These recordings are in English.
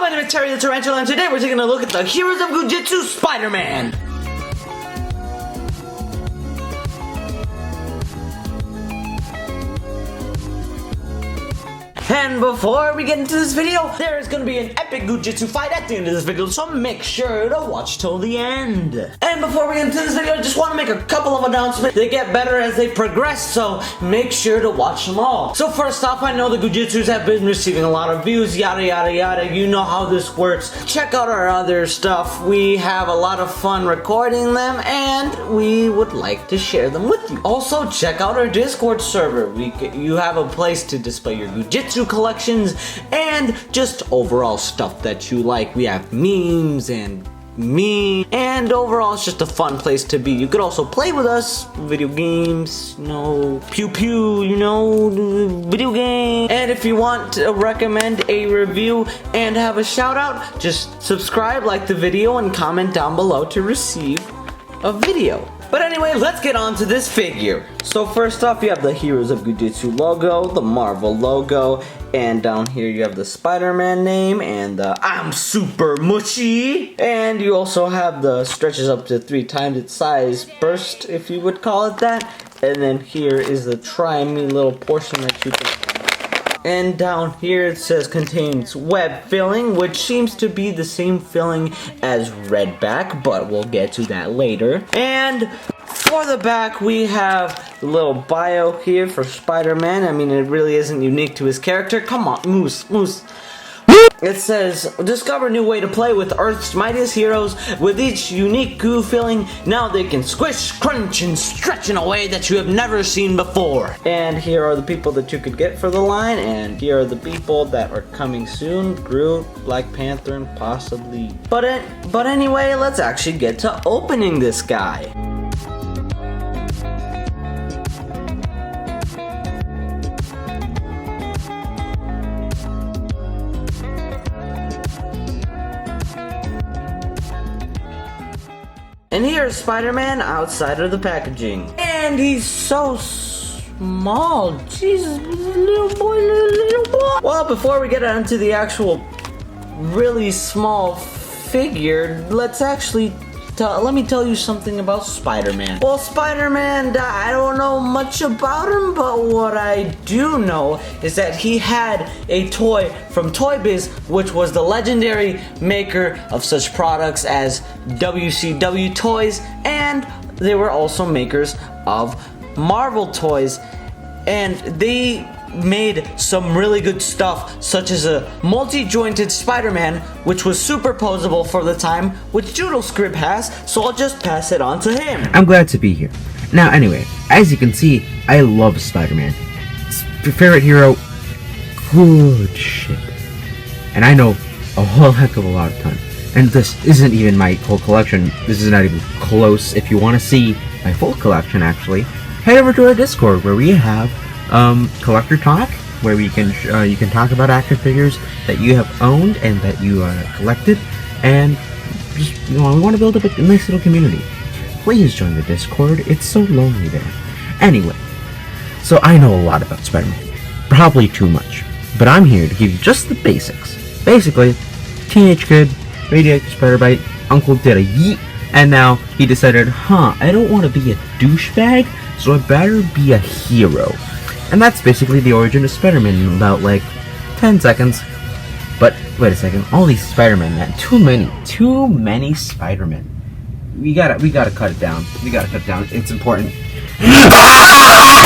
my name is Terry the Tarantula, and today we're taking a look at the Heroes of Goo Jit Spider-Man. And before we get into this video, there is going to be an epic Goo Jitsu fight at the end of this video, so make sure to watch till the end. And before we get into this video, I just want to make a couple of announcements. They get better as they progress, so make sure to watch them all. So first off, I know the Goo Jitsus have been receiving a lot of views, yada yada yada. You know how this works. Check out our other stuff. We have a lot of fun recording them, and we would like to share them with you. Also, check out our Discord server. You have a place to display your Goo Jitsu collections and just overall stuff that you like. We have memes and overall it's just a fun place to be. You could also play with us, video games, pew pew, video game. And if you want to recommend a review and have a shout out, just subscribe, like the video, and comment down below to receive a video. But anyway, let's get on to this figure. So first off, you have the Heroes of Goo Jitsu logo, the Marvel logo, and down here you have the Spider-Man name and the I'm super mushy. And you also have the stretches up to 3 times its size burst, if you would call it that. And then here is the try me little portion that you can. And down here it says contains web filling, which seems to be the same filling as Redback, but we'll get to that later. And for the back we have the little bio here for Spider-Man. I mean, it really isn't unique to his character. Come on, Moose. It says, discover a new way to play with Earth's mightiest heroes. With each unique goo filling, now they can squish, crunch, and stretch in a way that you have never seen before. And here are the people that you could get for the line, and here are the people that are coming soon. Groot, Black Panther, and possibly... But anyway, let's actually get to opening this guy. And here's Spider-Man outside of the packaging. And he's so small. Jesus, little boy. Well, before we get onto the actual really small figure, let me tell you something about Spider-Man. Well, Spider-Man, I don't know much about him, but what I do know is that he had a toy from Toy Biz, which was the legendary maker of such products as WCW toys, and they were also makers of Marvel toys, and they made some really good stuff, such as a multi-jointed Spider-Man, which was super posable for the time, which Doodle Scrib has, so I'll just pass it on to him. I'm glad to be here. Now anyway, as you can see, I love Spider-Man. It's your favorite hero, good shit. And I know a whole heck of a lot of time. And this isn't even my whole collection, this is not even close. If you want to see my full collection actually, head over to our Discord where we have collector talk, where you can talk about action figures that you have owned and that you collected, and just we want to build up a nice little community. Please join the Discord. It's so lonely there. Anyway, so I know a lot about Spider-Man, probably too much, but I'm here to give you just the basics. Basically, teenage kid, radioactive spider bite, uncle did a yeet, and now he decided, I don't want to be a douchebag, so I better be a hero. And that's basically the origin of Spider-Man in about like 10 seconds. But wait a second, all these Spider-Man, man, too many Spider-Man. We gotta cut it down. It's important.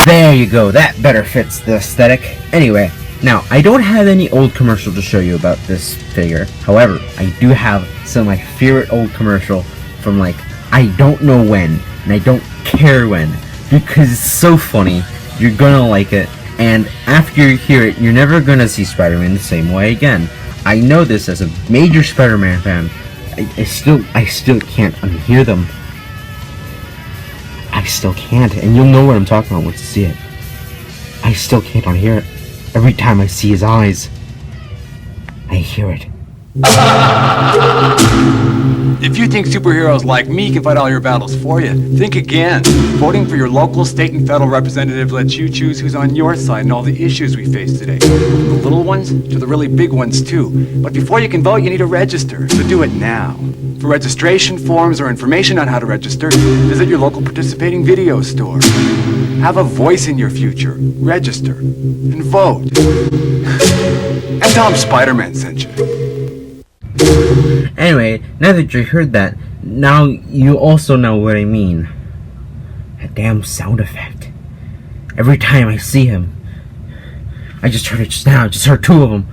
There you go, that better fits the aesthetic. Anyway, now I don't have any old commercial to show you about this figure. However, I do have some of my favorite old commercial from like I don't know when, and I don't care when, because it's so funny. You're gonna like it, and after you hear it, you're never gonna see Spider-Man the same way again. I know this as a major Spider-Man fan. I still can't unhear them. I still can't, and you'll know what I'm talking about once you see it. I still can't unhear it. Every time I see his eyes, I hear it. If you think superheroes like me can fight all your battles for you, think again. Voting for your local, state, and federal representative lets you choose who's on your side in all the issues we face today. From the little ones to the really big ones too. But before you can vote, you need to register, so do it now. For registration forms or information on how to register, visit your local participating video store. Have a voice in your future. Register. And vote. And tell them SpiderMan sent you. Anyway, now that you heard that, now you also know what I mean. A damn sound effect. Every time I see him, I just heard it just now. I just heard two of them.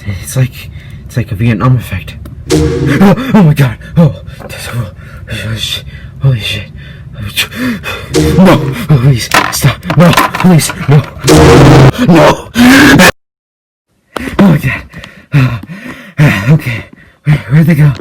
It's like a Vietnam effect. Oh my god! Holy shit! Holy shit! No! Please stop! No! Please no! No! Oh my god! Okay, where'd they go?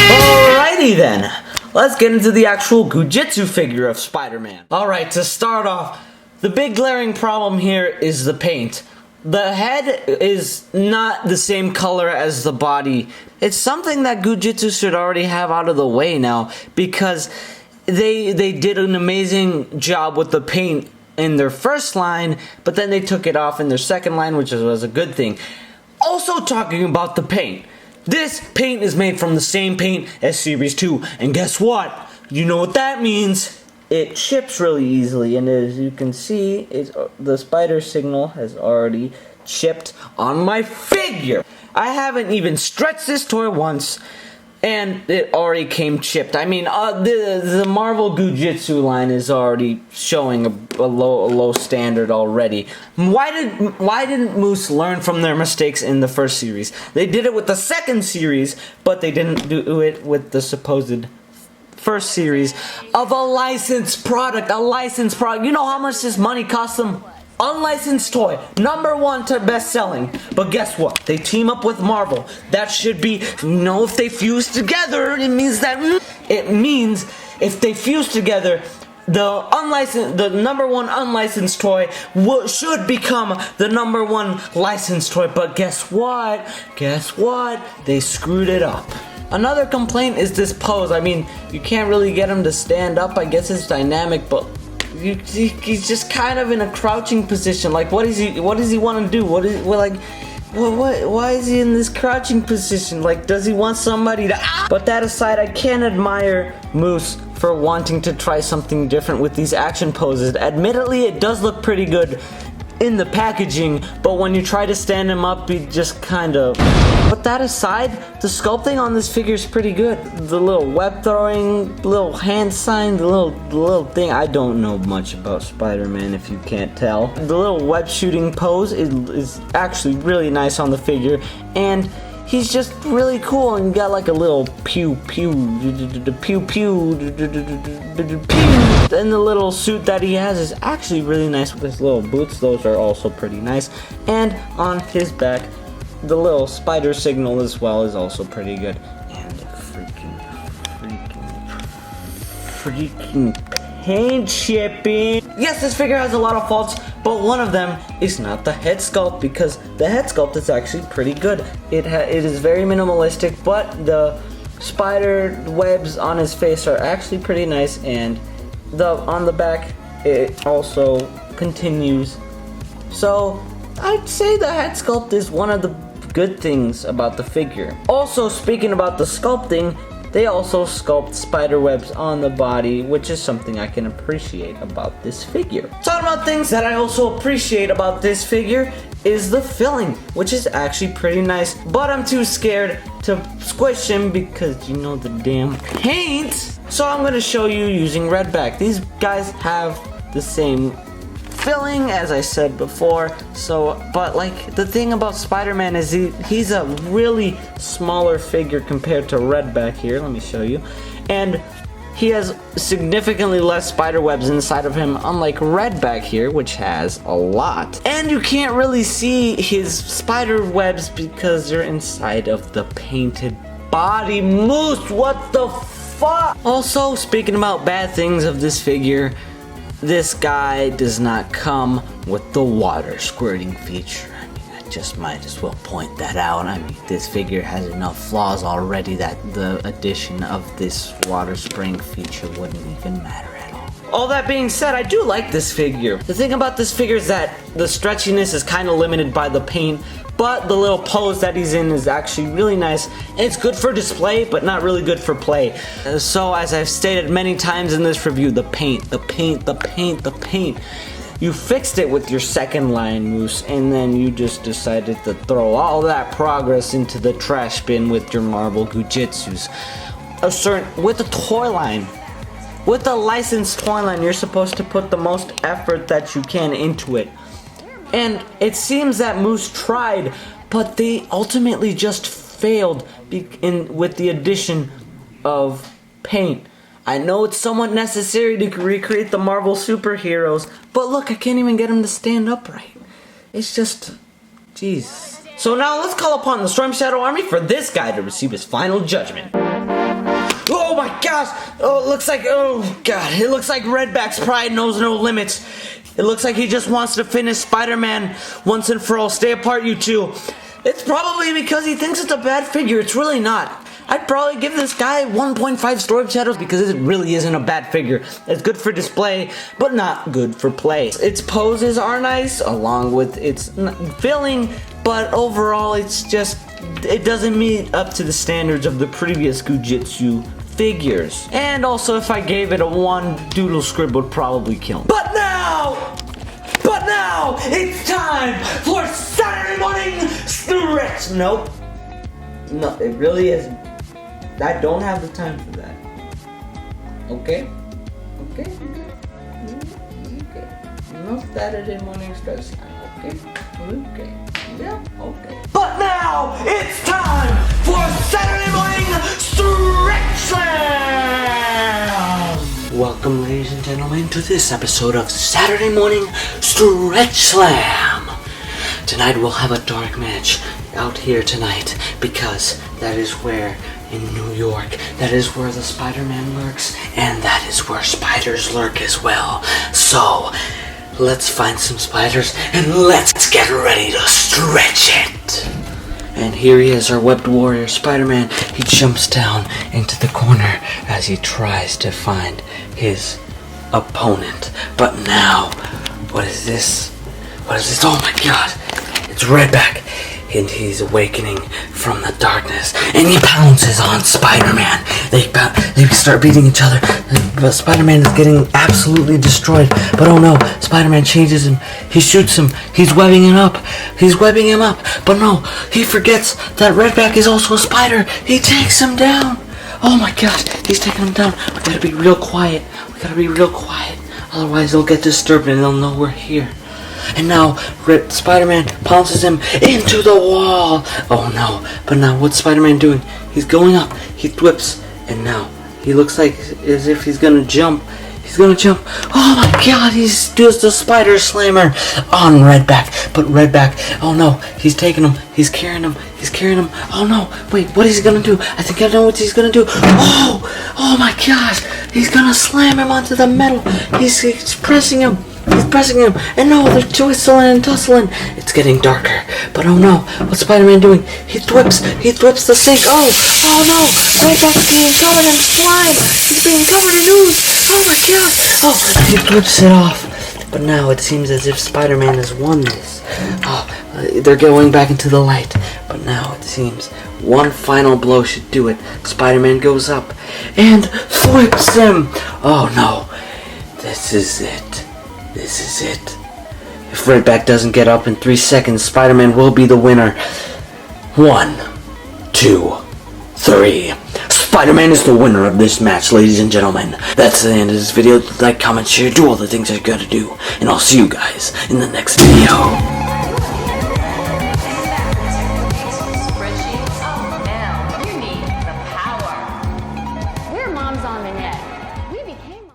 Alrighty then, let's get into the actual Goo Jitsu figure of Spider-Man. Alright, to start off, the big glaring problem here is the paint. The head is not the same color as the body. It's something that Goo Jitsu should already have out of the way now, because they did an amazing job with the paint in their first line, but then they took it off in their second line, which was a good thing. Also talking about the paint. This paint is made from the same paint as Series 2, and guess what? You know what that means? It ships really easily, and as you can see, the spider signal has already shipped on my figure. I haven't even stretched this toy once, and it already came chipped. I mean, the Marvel Goo Jitsu line is already showing a low standard already. Why didn't Moose learn from their mistakes in the first series? They did it with the second series, but they didn't do it with the supposed first series of a licensed product. You know how much this money cost them? Unlicensed toy, #1 to best selling. But guess what? They team up with Marvel. That should be, if they fuse together, it means if they fuse together, the #1 unlicensed toy should become the #1 licensed toy. But guess what? They screwed it up. Another complaint is this pose. I mean, you can't really get him to stand up. I guess it's dynamic, but he's just kind of in a crouching position. Like, what does he want to do? Why is he in this crouching position? Like, does he want somebody to? But that aside, I can admire Moose for wanting to try something different with these action poses. Admittedly, it does look pretty good in the packaging, but when you try to stand him up, he just kind of. But that aside, the sculpting on this figure is pretty good. The little web throwing, little hand sign, the little thing. I don't know much about Spider-Man, if you can't tell. The little web shooting pose is actually really nice on the figure, and he's just really cool, and got like a little pew pew, and the little suit that he has is actually really nice with his little boots. Those are also pretty nice, and on his back, the little spider signal as well is also pretty good. And freaking paint shipping. Yes, this figure has a lot of faults, but one of them is not the head sculpt, because the head sculpt is actually pretty good. It is very minimalistic, but the spider webs on his face are actually pretty nice, and on the back it also continues. So I'd say the head sculpt is one of the good things about the figure. Also, speaking about the sculpting, they also sculpt spider webs on the body, which is something I can appreciate about this figure. Talking about things that I also appreciate about this figure is the filling, which is actually pretty nice, but I'm too scared to squish him because the damn paint. So I'm going to show you using Redback. These guys have the same filling as I said before, but like the thing about Spider-Man is he's a really smaller figure compared to Redback here. Let me show you. And he has significantly less spider webs inside of him, unlike Redback here, which has a lot. And you can't really see his spider webs because they're inside of the painted body. Moose, what the fuck? Also, speaking about bad things of this figure, this guy does not come with the water squirting feature. I mean, I just might as well point that out. I mean, this figure has enough flaws already that the addition of this water spraying feature wouldn't even matter at all. All that being said, I do like this figure. The thing about this figure is that the stretchiness is kind of limited by the paint, but the little pose that he's in is actually really nice. It's good for display, but not really good for play. So as I've stated many times in this review, the paint. You fixed it with your second line, Moose, and then you just decided to throw all that progress into the trash bin with your Marvel Goo Jitsus. With the Toyline. With the licensed Toyline, you're supposed to put the most effort that you can into it. And it seems that Moose tried, but they ultimately just failed with the addition of paint. I know it's somewhat necessary to recreate the Marvel superheroes, but look, I can't even get him to stand upright. It's just, jeez. So now let's call upon the Storm Shadow Army for this guy to receive his final judgment. Oh my gosh! Oh, it looks like Redback's pride knows no limits. It looks like he just wants to finish Spider-Man once and for all. Stay apart, you two. It's probably because he thinks it's a bad figure. It's really not. I'd probably give this guy 1.5 Storm Shadows because it really isn't a bad figure. It's good for display, but not good for play. Its poses are nice, along with its filling, but overall it doesn't meet up to the standards of the previous Goo Jitsu figures. And also, if I gave it a 1, Doodle Scrib would probably kill me. But now, it's time for Saturday morning stretch. Nope. No, it really isn't. I don't have the time for that. Okay? No Saturday morning stretch time. Okay. Yeah, okay. But now, it's time for Saturday morning stretch slam! Welcome, ladies and gentlemen, to this episode of Saturday Morning Stretch Slam. Tonight we'll have a dark match out here tonight because that is where, in New York, that is where the Spider-Man lurks, and that is where spiders lurk as well. So, let's find some spiders and let's get ready to stretch it. And here he is, our webbed warrior, Spider-Man. He jumps down into the corner as he tries to find his opponent. But now, what is this? Oh my god! It's Redback. And he's awakening from the darkness. And he pounces on Spider-Man. They start beating each other. But Spider-Man is getting absolutely destroyed. But oh no, Spider-Man changes him. He shoots him. He's webbing him up. But no, he forgets that Redback is also a spider. He takes him down. Oh my gosh, he's taking him down. We gotta be real quiet. Otherwise they'll get disturbed and they'll know we're here. And now, Spider-Man pounces him into the wall. Oh no, but now what's Spider-Man doing? He's going up, he whips, and now he looks like as if he's gonna jump. Oh my god, he does the spider slammer on Redback. But Redback, oh no, he's taking him, he's carrying him. Oh no, wait, what is he gonna do? I think I know what he's gonna do. Oh my gosh, he's gonna slam him onto the metal. He's pressing him. And no, they're twisting and tussling. It's getting darker. But oh no, what's Spider-Man doing? He thwips the sink. Oh no, Redback's being covered in slime. He's being covered in ooze. Oh my god. Oh, he thwips it off. But now it seems as if Spider-Man has won this. They're going back into the light. But now it seems one final blow should do it. Spider-Man goes up and thwips him. Oh no, this is it. If Redback doesn't get up in 3 seconds, Spider-Man will be the winner. 1, 2, 3. Spider-Man is the winner of this match, ladies and gentlemen. That's the end of this video. Like, comment, share, do all the things I gotta do. And I'll see you guys in the next video.